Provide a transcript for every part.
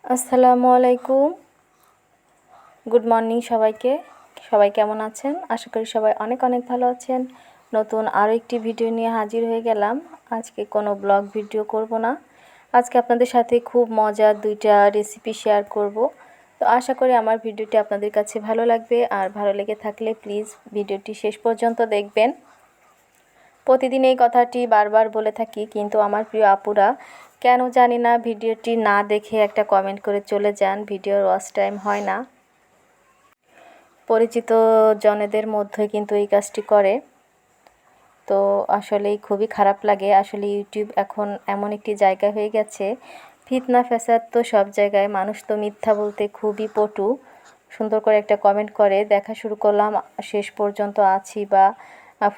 আসসালামু আলাইকুম। Good morning সবাইকে। সবাই কেমন আছেন? আশা করি সবাই অনেক অনেক ভালো আছেন। নতুন আরও একটি ভিডিও নিয়ে হাজির হয়ে গেলাম। আজকে কোনো ব্লগ ভিডিও করব না। আজকে আপনাদের সাথে খুব মজার দুইটা রেসিপি শেয়ার করব। তো আশা করি আমার ভিডিওটি আপনাদের কাছে ভালো লাগবে, আর ভালো লেগে থাকলে প্লিজ ভিডিওটি শেষ পর্যন্ত দেখবেন। প্রতিদিন এই কথাটি বারবার বলে থাকি, কিন্তু আমার প্রিয় আপুরা কেন জানি না ভিডিওটি না দেখে একটা কমেন্ট করে চলে যান। ভিডিওর ওয়াচ টাইম হয় না। পরিচিত জনেদের মধ্যে কিন্তু এই কাজটি করে, তো আসলেই খুবই খারাপ লাগে। আসলে ইউটিউব এখন এমন একটি জায়গা হয়ে গেছে, ফিতনা ফ্যাসাদ তো সব জায়গায়। মানুষ তো মিথ্যা বলতে খুবই পটু। সুন্দর করে একটা কমেন্ট করে দেখা শুরু করলাম, শেষ পর্যন্ত আছি বা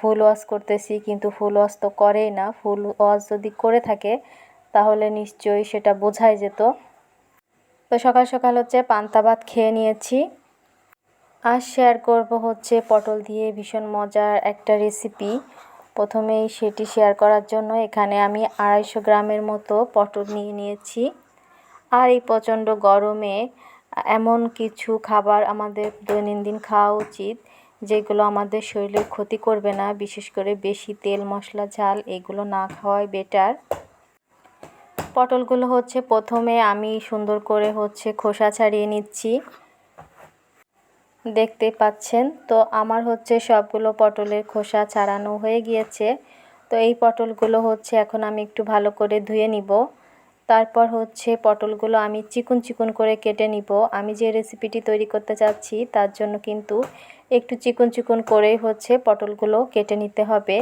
ফুল ওয়াচ করতেছি, কিন্তু ফুল ওয়াচ তো করেই না। ফুল ওয়াচ যদি করে থাকে তাহলে নিশ্চয়ই সেটা বোঝাই যেত। তো সকাল সকাল হচ্ছে পান্তা ভাত খেয়ে নিয়েছি। আজ শেয়ার করব হচ্ছে পটল দিয়ে ভীষণ মজার একটা রেসিপি। প্রথমেই সেটি শেয়ার করার জন্য এখানে আমি 250 গ্রামের মতো পটল নিয়ে নিয়েছি। আর এই প্রচণ্ড গরমে এমন কিছু খাবার আমাদের দৈনন্দিন খাওয়া উচিত যেগুলো আমাদের শরীরের ক্ষতি করবে না। বিশেষ করে বেশি তেল মশলা ঝাল এগুলো না খাওয়াই বেটার। পটলগুলো হচ্ছে প্রথমে আমি সুন্দর করে হচ্ছে খোসা ছাড়িয়ে নিচ্ছি, দেখতে পাচ্ছেন। তো আমার হচ্ছে সবগুলো পটলের খোসা ছাড়ানো হয়ে গিয়েছে। তো এই পটলগুলো হচ্ছে এখন আমি একটু ভালো করে ধুয়ে নিব। তারপর হচ্ছে পটলগুলো আমি চিকন চিকন করে কেটে নিব। আমি যে রেসিপিটি তৈরি করতে চাচ্ছি তার জন্য কিন্তু একটু চিকন চিকন করেই হচ্ছে পটলগুলো কেটে নিতে হবে।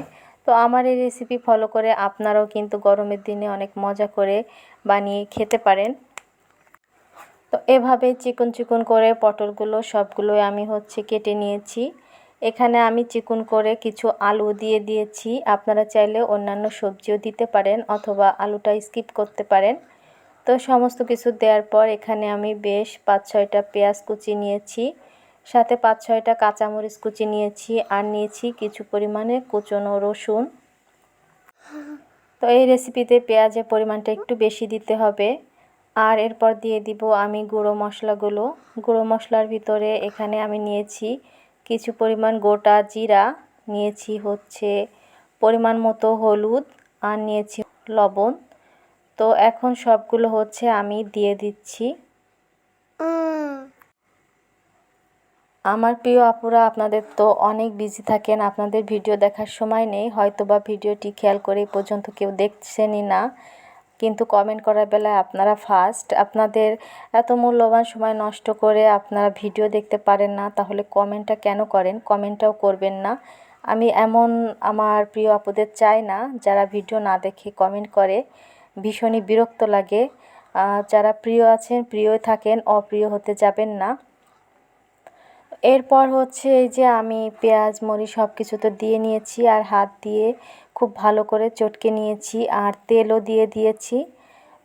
তো আমার এই রেসিপি ফলো করে আপনারাও কিন্তু গরমের দিনে অনেক মজা করে বানিয়ে খেতে পারেন। তো এভাবে চিকন চিকন করে পটলগুলো সবগুলোই আমি হচ্ছে কেটে নিয়েছি। এখানে আমি চিকন করে কিছু আলু দিয়ে দিয়েছি। আপনারা চাইলে অন্যান্য সবজিও দিতে পারেন অথবা আলুটা স্কিপ করতে পারেন। তো সমস্ত কিছু দেওয়ার পর এখানে আমি বেশ 5-6টা পেঁয়াজ কুচি নিয়েছি, সাথে 5-6টা কাঁচামরিচ কুচি নিয়েছি, আর নিয়েছি কিছু পরিমাণে কুচনো রসুন। তো এই রেসিপিতে পেঁয়াজের পরিমাণটা একটু বেশি দিতে হবে। আর এরপর দিয়ে দিব আমি গুঁড়ো মশলাগুলো। গুঁড়ো মশলার ভিতরে এখানে আমি নিয়েছি কিছু পরিমাণ গোটা জিরা, নিয়েছি হচ্ছে পরিমাণ মতো হলুদ, আর নিয়েছি লবণ। তো এখন সবগুলো হচ্ছে আমি দিয়ে দিচ্ছি। আমার প্রিয় আপুরা, আপনাদের তো অনেক বিজি থাকেন, আপনাদের ভিডিও দেখার সময় নেই, হয়তোবা ভিডিওটি খেয়াল করে এই পর্যন্ত কেউ দেখছেনই না, কিন্তু কমেন্ট করার বেলায় আপনারা ফার্স্ট। আপনাদের এত মূল্যবান সময় নষ্ট করে আপনারা ভিডিও দেখতে পারেন না, তাহলে কমেন্টটা কেন করেন? কমেন্টটাও করবেন না। আমি এমন আমার প্রিয় আপুদের চাই না যারা ভিডিও না দেখে কমেন্ট করে। ভীষণই বিরক্ত লাগে। যারা প্রিয় আছেন প্রিয়ই থাকেন, অপ্রিয় হতে যাবেন না। এরপর হচ্ছে এই যে আমি পেঁয়াজ মরিচ সব কিছু তো দিয়ে নিয়েছি, আর হাত দিয়ে খুব ভালো করে চটকে নিয়েছি, আর তেলও দিয়ে দিয়েছি।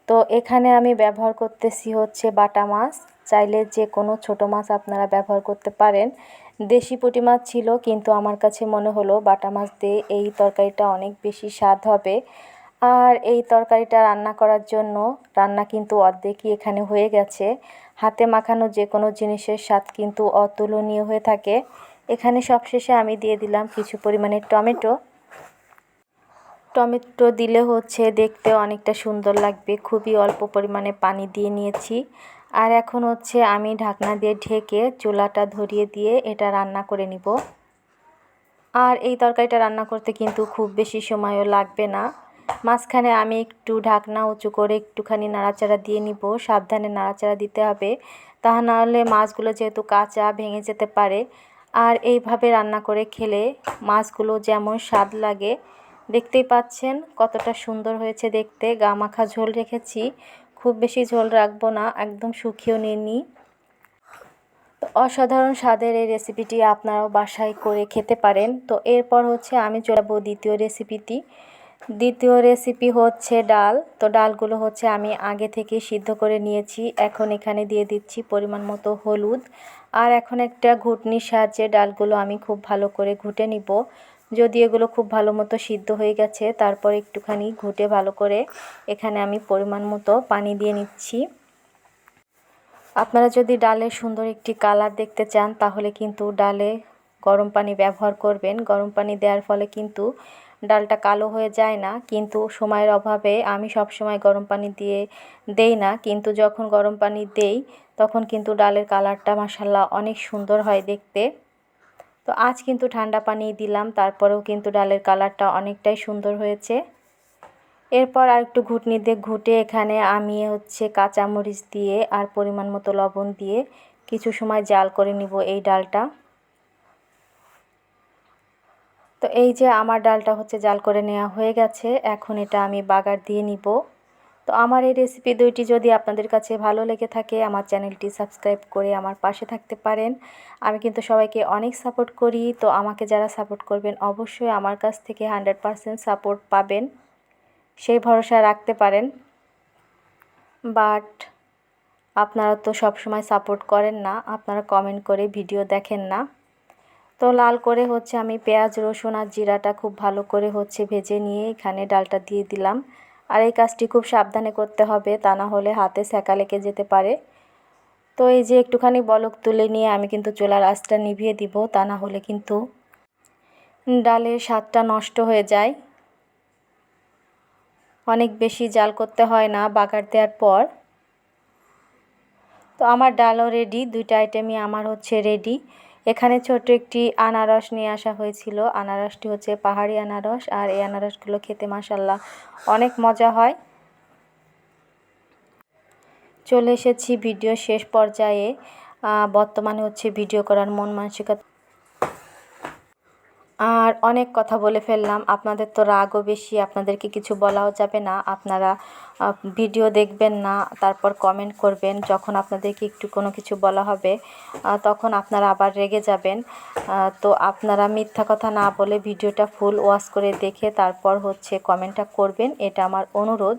তো এখানে আমি ব্যবহার করতেছি হচ্ছে বাটা মাছ। চাইলে যে কোনো ছোট মাছ আপনারা ব্যবহার করতে পারেন। দেশি পুঁটি মাছ ছিল, কিন্তু আমার কাছে মনে হলো বাটা মাছ দিয়ে এই তরকারিটা অনেক বেশি স্বাদ হবে। আর এই তরকারিটা রান্না করার জন্য রান্না কিন্তু অর্ধেকই এখানে হয়ে গেছে। হাতে মাখানো যে কোনো জিনিসের স্বাদ কিন্তু অতুলনীয় হয়ে থাকে। এখানে সবশেষে আমি দিয়ে দিলাম কিছু পরিমাণে টমেটো। টমেটো দিলে হচ্ছে দেখতে অনেকটা সুন্দর লাগবে। খুবই অল্প পরিমাণে পানি দিয়ে নিয়েছি। আর এখন হচ্ছে আমি ঢাকনা দিয়ে ঢেকে চুলাটা ধরিয়ে দিয়ে এটা রান্না করে নিব। আর এই তরকারিটা রান্না করতে কিন্তু খুব বেশি সময়ও লাগবে না। মাঝখানে আমি একটু ঢাকনা উঁচু করে একটুখানি নাড়াচাড়া দিয়ে নিব। সাবধানে নাড়াচাড়া দিতে হবে, তা নাহলে মাছগুলো যেহেতু কাঁচা ভেঙে যেতে পারে। আর এইভাবে রান্না করে খেলে মাছগুলো যেমন স্বাদ লাগে, দেখতেই পাচ্ছেন কতটা সুন্দর হয়েছে দেখতে। গা মাখা ঝোল রেখেছি, খুব বেশি ঝোল রাখবো না, একদম শুকিয়েও নিয়ে। তো অসাধারণ স্বাদের এই রেসিপিটি আপনারাও বাসায় করে খেতে পারেন। তো এরপর হচ্ছে আমি চলে যাবো দ্বিতীয় রেসিপিটি। দ্বিতীয় রেসিপি হচ্ছে ডাল। তো ডালগুলো হচ্ছে আমি আগে থেকে সিদ্ধ করে নিয়েছি। এখন এখানে দিয়ে দিচ্ছি পরিমাণ মতো হলুদ। আর এখন একটা ঘুটনির সাহায্যে ডালগুলো আমি খুব ভালো করে ঘুটে নিব। যদি এগুলো খুব ভালো মতো সিদ্ধ হয়ে গেছে, তারপর একটুখানি ঘুটে ভালো করে এখানে আমি পরিমাণ মতো পানি দিয়ে নিচ্ছি। আপনারা যদি ডালে সুন্দর একটি কালার দেখতে চান তাহলে কিন্তু ডালে গরম পানি ব্যবহার করবেন। গরম পানি দেওয়ার ফলে কিন্তু ডালটা কালো হয়ে যায় না, কিন্তু সময়ের অভাবে আমি সব সময় গরম পানি দিয়ে দেই না, কিন্তু যখন গরম পানি দেই তখন কিন্তু ডালের কালারটা মাশাআল্লাহ অনেক সুন্দর হয় দেখতে। তো আজ কিন্তু ঠান্ডা পানি দিলাম, তারপরেও কিন্তু ডালের কালারটা অনেকটাই সুন্দর হয়েছে। এরপর আর একটু ঘুটনি দিয়ে ঘুটে এখানে আমি কাঁচামরিচ দিয়ে আর পরিমাণ মতো লবণ দিয়ে কিছু সময় জাল করে নিব এই ডালটা। তো এই যে আমার ডালটা জাল করে নেওয়া হয়ে গেছে, এখন এটা আমি বাগার দিয়ে নিব। তো আমার এই রেসিপি দুইটি যদি আপনাদের কাছে ভালো লেগে থাকে আমার চ্যানেলটি সাবস্ক্রাইব করে আমার পাশে থাকতে পারেন। আমি কিন্তু সবাইকে অনেক সাপোর্ট করি, তো আমাকে যারা সাপোর্ট করবেন অবশ্যই আমার কাছ থেকে 100% সাপোর্ট পাবেন, সেই ভরসা রাখতে পারেন। বাট আপনারা তো সব সময় সাপোর্ট করেন না, আপনারা কমেন্ট করে ভিডিও দেখেন না। তো লাল করে আমি পেঁয়াজ রসুন আর জিরাটা খুব ভালো করে ভেজে নিয়ে এখানে ডালটা দিয়ে দিলাম। আর এই কাজটি খুব সাবধানে করতে হবে, তা না হলে হাতে সেকা লেগে যেতে পারে। তো এই যে একটুখানি বলক তুলে নিয়ে আমি কিন্তু চুলার আঁচটা নিভিয়ে দিব, তা না হলে কিন্তু ডালের স্বাদটা নষ্ট হয়ে যায়। অনেক বেশি জাল করতে হয় না বাগার দেওয়ার পর। তো আমার ডালও রেডি, দুইটা আইটেমই আমার রেডি। এখানে ছোট একটি আনারস নিয়ে আসা হয়েছিল। আনারসটি পাহাড়ি আনারস, আর এই আনারসগুলো খেতে মাশাআল্লাহ অনেক মজা হয়। চলে এসেছি ভিডিও শেষ পর্যায়ে। বর্তমানে ভিডিও করার মন মানসিকতা, আর অনেক কথা বলে ফেললাম। আপনাদের তো রাগও বেশি, আপনাদেরকে কিছু বলাও যাবে না। আপনারা ভিডিও দেখবেন না, তারপর কমেন্ট করবেন। যখন আপনাদেরকে একটু কোনো কিছু বলা হবে তখন আপনারা আবার রেগে যাবেন। তো আপনারা মিথ্যা কথা না বলে ভিডিওটা ফুল ওয়াচ করে দেখে তারপর কমেন্টটা করবেন, এটা আমার অনুরোধ।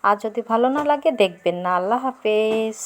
আর যদি ভালো না লাগে দেখবেন না। আল্লাহ হাফেজ।